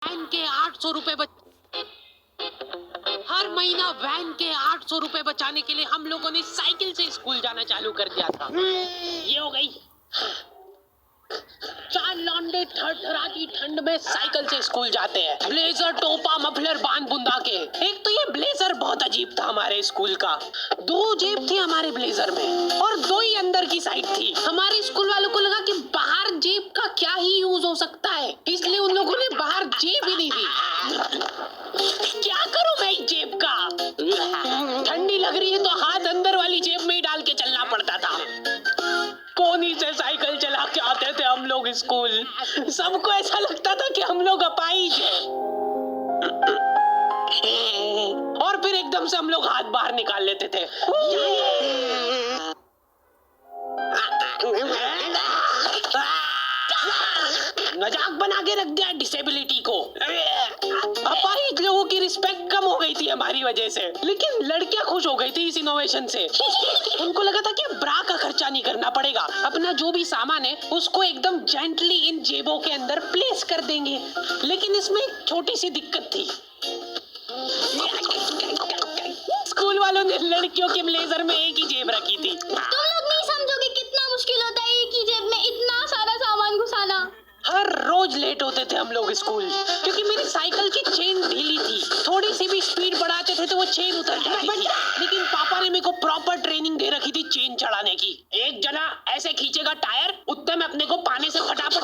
Van के 800 रुपए हर महीना वैन के 800 रुपए बचाने के लिए हम लोगों ने साइकिल से स्कूल जाना चालू कर दिया था। ये हो गई। चार लौंडे थरथराती ठंड में साइकिल से स्कूल जाते हैं, ब्लेजर टोपा मफलर बांध बुंदा के। एक तो ये ब्लेजर बहुत अजीब था हमारे स्कूल का। 2 जेब थी हमारे ब्लेजर में और 2 ही अंदर की साइड थी। हमारे स्कूल वालों को लगा कि बाहर जेब का क्या ही यूज हो सकता है, इसलिए उन लोगों ने बाहर जेब ही नहीं दी। क्या करूं मैं इस जेब का? ठंडी लग रही है तो हाथ अंदर वाली जेब में ही डाल के चलना पड़ता था। कोनी से साइकिल चला के आते थे हम लोग स्कूल। सबको ऐसा लगता था कि हम लोग अपाहिज हैं। और फिर एकदम से हम लोग हाथ बाहर निकाल लेते थे। मजाक बना के रख दिया डिसेबिलिटी को। अपाहिज लोगों की रिस्पेक्ट कम हो गई थी हमारी वजह से, लेकिन लड़कियां खुश हो गई थी इस इनोवेशन से। उनको लगा था कि ब्रा का खर्चा नहीं करना पड़ेगा, अपना जो भी सामान है उसको एकदम जेंटली इन जेबों के अंदर प्लेस कर देंगे। लेकिन इसमें एक छोटी सी दिक्कत थी। स्कूल वालों ने लड़कियों के ब्लेजर में एक ही जेब रखी थी। तुम लोग नहीं समझोगे कितना मुश्किल होता है एक ही जेब में इतना सारा सामान घुसाना। हर रोज लेट होते थे हम लोग स्कूल, क्योंकि मेरी साइकिल की चेन ढीली थी। थोड़ी सी भी स्पीड बढ़ाते थे तो वो चेन उतर जाती थी। लेकिन पापा ने मेरे को प्रॉपर ट्रेनिंग दे रखी थी चेन चढ़ाने की। एक जना ऐसे खींचेगा टायर, उतने में अपने को पानी से फटाफट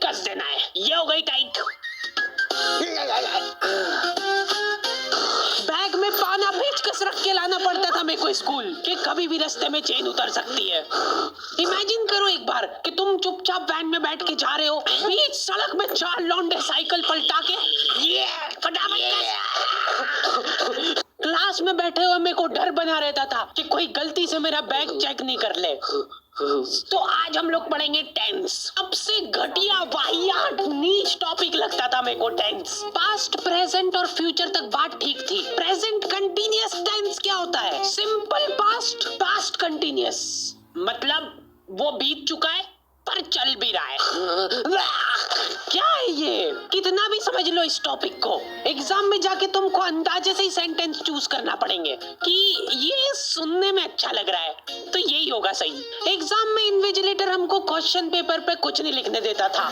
कस देना है। ये हो गई टाइट। बैग में पाना पेचकस रख के लाना पड़ता था मेरे को स्कूल, कि कभी भी रास्ते में चेन उतर सकती है। इमेजिन करो एक बार कि तुम चुपचाप वैन में बैठ के जा रहे हो, बीच सड़क में 4 लौंडे साइकिल पलटा के ये फटाफट। क्लास में बैठे हुए मेरे को डर बना रहता था कि कोई गलती से मेरा बैग चेक नहीं कर ले। तो आज हम लोग पढ़ेंगे टेंस। सबसे घटिया वाहियात नीच टॉपिक लगता था मेरे को टेंस। पास्ट प्रेजेंट और फ्यूचर तक बात ठीक थी। प्रेजेंट कंटीन्यूअस टेंस क्या होता है? सिंपल पास्ट, पास्ट कंटीन्यूअस मतलब वो बीत चुका है पर चल भी रहा है। क्या है ये? कितना भी समझ लो इस टॉपिक को, एग्जाम में जाके तुमको अंदाजे से ही सेंटेंस चूज करना पड़ेंगे कि ये सुनने में अच्छा लग रहा है तो यही होगा सही। एग्जाम में इन्विजिलेटर हमको क्वेश्चन पेपर पे कुछ नहीं लिखने देता था।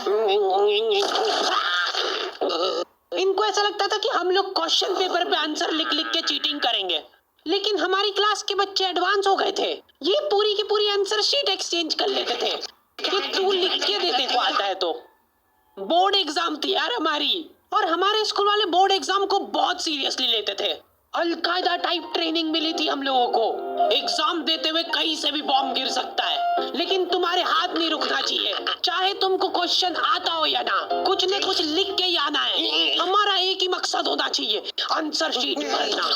इनको ऐसा लगता था कि हम लोग क्वेश्चन पेपर पे आंसर लिख लिख के चीटिंग करेंगे। लेकिन हमारी क्लास के बच्चे एडवांस हो गए थे। ये पूरी की पूरी आंसर शीट एक्सचेंज कर लेते थे कि तू लिख के दे, तेरे को आता है तो। बोर्ड एग्जाम थी यार हमारी, और हमारे स्कूल वाले बोर्ड एग्जाम को बहुत सीरियसली लेते थे। अलकायदा टाइप ट्रेनिंग मिली थी हम लोगों को। एग्जाम देते हुए कहीं से भी बॉम्ब गिर सकता है, लेकिन तुम्हारे हाथ नहीं रुकना चाहिए। चाहे तुमको क्वेश्चन आता हो या ना, कुछ न कुछ लिख के ही आना है। हमारा एक ही मकसद होना चाहिए, आंसर शीट भरना।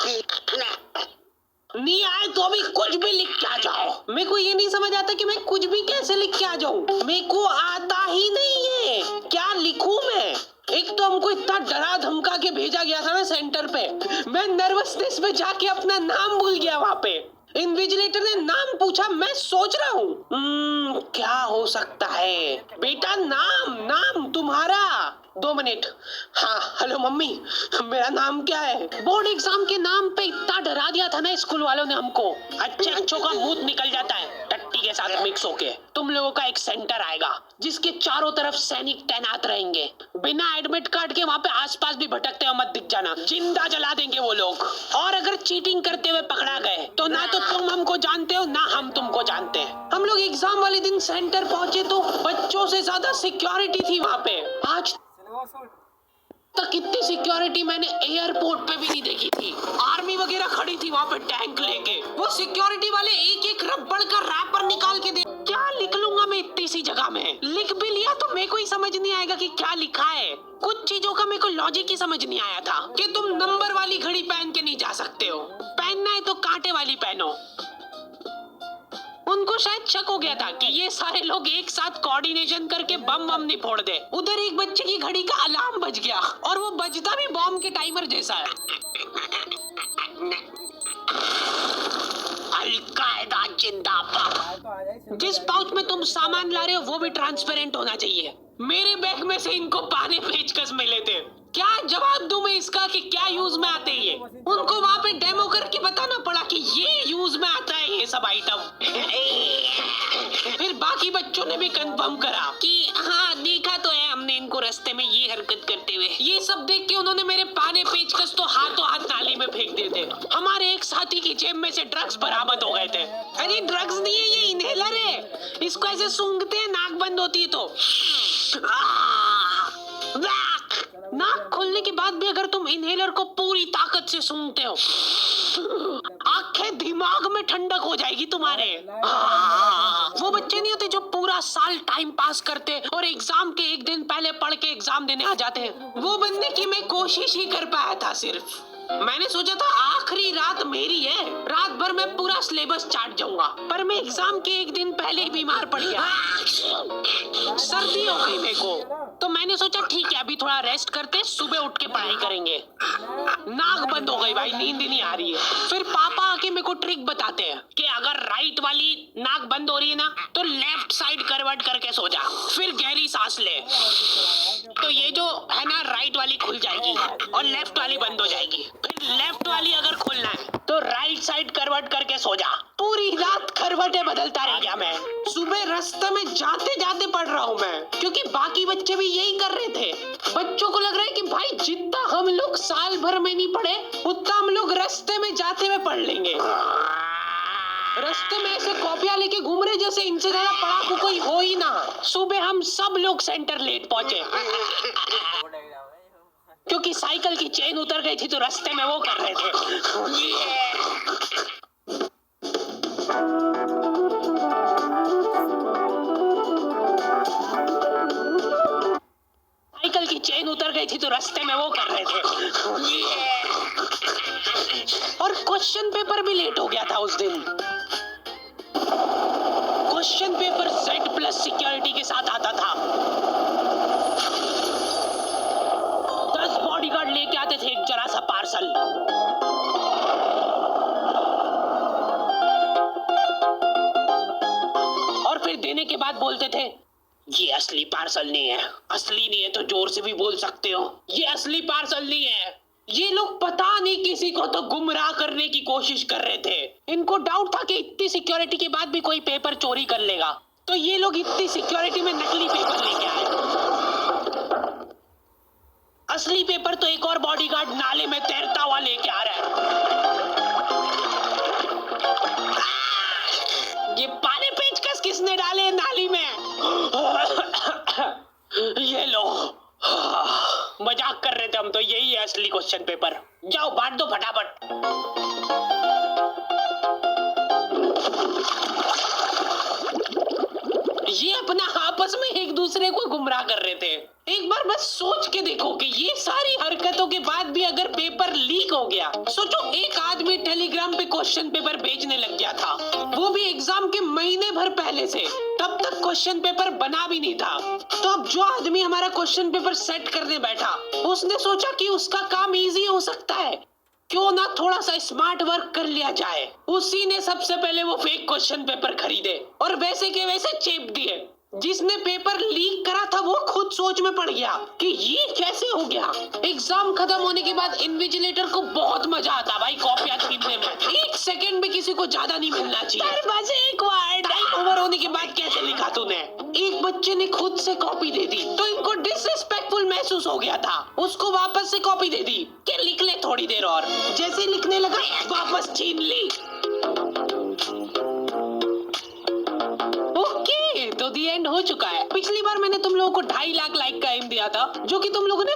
नहीं आए तो अभी कुछ भी लिख के आ जाओ। मेरे को ये नहीं समझ आता कि मैं कुछ भी कैसे लिख के आ जाऊं। मेरे को आता ही नहीं है, क्या लिखूं मैं? एक तो हमको इतना डरा धमका के भेजा गया था ना सेंटर पे, मैं नर्वसनेस में जाके अपना नाम भूल गया। वहाँ पे इन्विजिलेटर ने नाम पूछा, मैं सोच रहा हूँ क्या हो सकता है। बेटा नाम, नाम तुम्हारा। 2 मिनट। हाँ हेलो मम्मी, मेरा नाम क्या है? बोर्ड एग्जाम के नाम पे इतना डरा दिया था ना स्कूल वालों ने हमको। अच्छे अच्छों का मुंह निकल जाता है टट्टी के साथ मिक्स होके। तुम लोगों का एक सेंटर आएगा जिसके चारों तरफ सैनिक तैनात रहेंगे। बिना एडमिट कार्ड के वहाँ पे आसपास भी भटकते हो मत दिख जाना, जिंदा जला देंगे वो लोग। और अगर चीटिंग करते हुए पकड़ा गए तो ना तो तुम हमको जानते हो ना हम तुमको जानते हैं। हम लोग एग्जाम वाले दिन सेंटर पहुंचे तो बच्चों से ज्यादा सिक्योरिटी थी वहाँ पे। आज तक इतनी सिक्योरिटी मैंने एयरपोर्ट पे भी नहीं देखी थी। आर्मी वगैरह खड़ी थी वहाँ पे टैंक लेके। वो सिक्योरिटी वाले एक एक रबड़ का रैपर निकाल के दे। क्या लिख लूंगा मैं इतनी सी जगह में? लिख भी लिया तो मेरे को ही समझ नहीं आएगा कि क्या लिखा है। कुछ चीजों का मेरे को लॉजिक ही समझ नहीं आया था कि तुम नंबर वाली घड़ी पहन के नहीं जा सकते हो, पहनना है तो कांटे वाली पहनो। उनको शायद शक हो गया था कि ये सारे लोग एक साथ कोऑर्डिनेशन करके बम बम नहीं फोड़ दे। उधर एक बच्चे की घड़ी का अलार्म बज गया और वो बजता भी बॉम्ब के टाइमर जैसा है। अल-कायदा जिंदाबाद। जिस पाउच में तुम सामान ला रहे हो वो भी ट्रांसपेरेंट होना चाहिए। मेरे बैग में से इनको पाने पेचकस मिले थे। क्या जवाब दूं मैं इसका कि क्या यूज में आते हैं ये? उनको वहाँ पे डेमो करके बताना पड़ा कि ये यूज में आता है ये सब आइटम। फिर बाकी बच्चों ने भी कंफर्म करा कि हाँ देखा तो है हमने इनको रास्ते में ये हरकत करते हुए। ये सब देख के उन्होंने मेरे पाने पेचकस तो हाथों हाथ नाली में फेंक दिए थे। हमारे एक साथी की जेब में से ड्रग्स बरामद हो गए थे। अरे ड्रग्स नहीं है, ये इनहेलर है। इसको ऐसे सूंघते हैं, नाक बंद होती है तो नाक खोलने के बाद भी अगर तुम इनहेलर को पूरी ताकत से सूंघते हो, आंखें दिमाग में ठंडक हो जाएगी तुम्हारे। वो बच्चे नहीं होते जो पूरा साल टाइम पास करते और एग्जाम के एक दिन पहले पढ़ के एग्जाम देने आ जाते हैं। वो बनने की मैं कोशिश ही कर पाया था सिर्फ। मैंने सोचा था आखिरी रात मेरी है, रात भर मैं पूरा सिलेबस चाट जाऊंगा, पर मैं एग्जाम के एक दिन पहले ही बीमार पड़ गया। सर्दी हो गई मेरे को, तो मैंने सोचा ठीक है अभी थोड़ा रेस्ट करते, सुबह उठ के पढ़ाई करेंगे। नाक बंद हो गई भाई, नींद ही नहीं आ रही है। फिर पापा आके मेरे को ट्रिक बताते हैं कि अगर राइट वाली नाक बंद हो रही है ना तो लेफ्ट साइड करवट करके सो जा, फिर गहरी सांस ले, तो ये जो है ना राइट वाली खुल जाएगी और लेफ्ट वाली बंद हो जाएगी। फिर लेफ्ट वाली अगर खोलना है तो राइट साइड करवट करके सो जा। पूरी रात करवटें बदलता रह गया मैं। सुबह रास्ते में जाते जाते पढ़ रहा हूँ मैं, क्योंकि बाकी बच्चे भी यही कर रहे थे। बच्चों को लग रहा है कि भाई जितना हम लोग साल भर में नहीं पढ़े उतना हम लोग रास्ते में जाते हुए पढ़ लेंगे। रास्ते में ऐसे कॉपियां लेके घूम रहे जैसे इनसे ज्यादा पढ़ाकू कोई हो ही ना। सुबह हम सब लोग सेंटर लेट पहुंचे क्योंकि साइकिल की चेन उतर गई थी तो रास्ते में वो कर रहे थे। साइकिल की चेन उतर गई थी तो रास्ते में वो कर रहे थे। और क्वेश्चन पेपर भी लेट हो गया था उस दिन। क्वेश्चन पेपर Z+ सिक्योरिटी के साथ आता था। 10 बॉडीगार्ड लेके आते थे एक जरा सा पार्सल। और फिर देने के बाद बोलते थे ये असली पार्सल नहीं है। असली नहीं है तो जोर से भी बोल सकते हो, ये असली पार्सल नहीं है। ये लोग पता नहीं किसी को तो गुमराह करने की कोशिश कर रहे थे। इनको डाउट था कि इतनी सिक्योरिटी के बाद भी कोई पेपर चोरी कर लेगा, तो ये लोग इतनी सिक्योरिटी में नकली पेपर लेके आए। असली पेपर तो एक और बॉडीगार्ड नाले में तैरता हुआ लेके आ रहा है। ये पाने पेचकस किसने डाले नाली में? ये लो, मजाक कर रहे थे हम तो। यही है असली क्वेश्चन पेपर। जाओ बांट दो फटाफट। ये अपना आपस में एक दूसरे को गुमराह कर रहे थे। एक बार बस सोच के देखो कि ये सारी हरकतों के बाद भी अगर पेपर लीक हो गया, सोचो एक आदमी टेलीग्राम पे क्वेश्चन पेपर भेजने लग गया था, वो भी एग्जाम के महीने भर पहले से, तब तक क्वेश्चन पेपर बना भी नहीं था। तो अब जो आदमी हमारा क्वेश्चन पेपर सेट करने बैठा, उसने सोचा कि उसका काम इजी हो सकता है, क्यों ना थोड़ा सा स्मार्ट वर्क कर लिया जाए। उसी ने सबसे पहले वो फेक क्वेश्चन पेपर खरीदे और वैसे के वैसे चेप दिए। जिसने पेपर लीक करा था वो खुद सोच में पड़ गया कि ये कैसे हो गया। एग्जाम खत्म होने के बाद इन्विजिलेटर को बहुत मजा आता भाई कॉपियां छीनने में। एक सेकंड भी किसी को ज्यादा नहीं मिलना चाहिए। बस एक बार टाइम ओवर होने के बाद कैसे लिखा तूने? एक बच्चे ने खुद से कॉपी दे दी तो इनको डिसरिस्पेक्टफुल महसूस हो गया था। उसको वापस से कॉपी दे दी कि लिख ले थोड़ी देर और। जैसे लिखने लगा वापस छीन ली। तो दी एंड हो चुका है। पिछली बार मैंने तुम लोगों को 2.5 लाख लाइक का एम दिया था, जो कि तुम लोगों ने